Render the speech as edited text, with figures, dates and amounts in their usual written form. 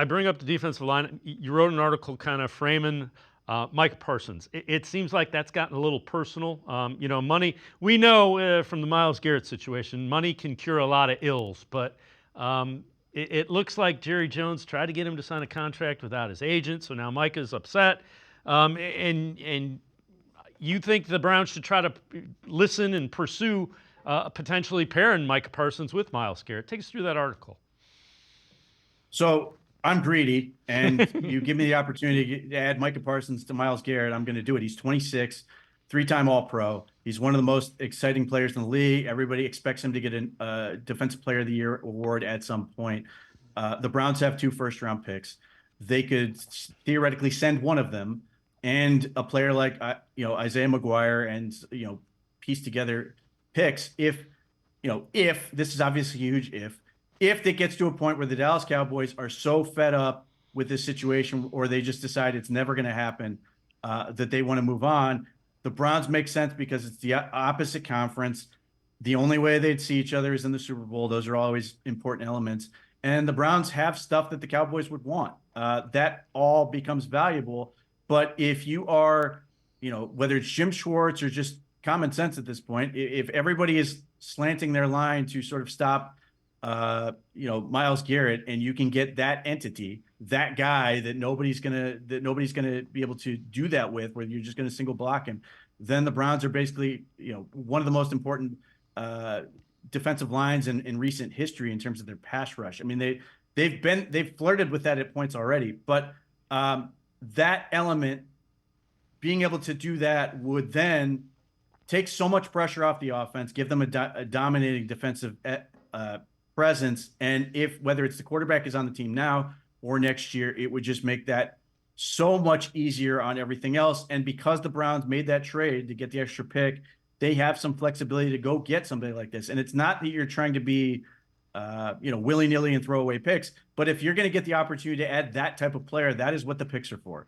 I bring up the defensive line. You wrote an article kind of framing Micah Parsons. It seems like that's gotten a little personal. Money, we know from the Myles Garrett situation, money can cure a lot of ills, but it looks like Jerry Jones tried to get him to sign a contract without his agent, so now Micah's upset. And you think the Browns should try to listen and pursue potentially pairing Micah Parsons with Myles Garrett. Take us through that article. So I'm greedy, and you give me the opportunity to add Micah Parsons to Myles Garrett, I'm going to do it. He's 26, three-time All-Pro. He's one of the most exciting players in the league. Everybody expects him to get a Defensive Player of the Year award at some point. The Browns have 2 first-round picks. They could theoretically send one of them, and a player like Isaiah McGuire, and piece together picks if this is obviously a huge if it gets to a point where the Dallas Cowboys are so fed up with this situation, or they just decide it's never going to happen, that they want to move on, the Browns make sense because it's the opposite conference. The only way they'd see each other is in the Super Bowl. Those are always important elements. And the Browns have stuff that the Cowboys would want. That all becomes valuable. But if you are, whether it's Jim Schwartz or just common sense at this point, if everybody is slanting their line to sort of stop Myles Garrett, and you can get that entity, that guy that nobody's gonna be able to do that with, where you're just gonna single block him, then the Browns are basically one of the most important defensive lines in recent history in terms of their pass rush. I mean, they've flirted with that at points already, but that element, being able to do that, would then take so much pressure off the offense, give them a dominating defensive presence. And whether it's the quarterback is on the team now or next year, it would just make that so much easier on everything else. And because the Browns made that trade to get the extra pick, they have some flexibility to go get somebody like this. And it's not that you're trying to be willy-nilly and throw away picks, but if you're going to get the opportunity to add that type of player, that is what the picks are for.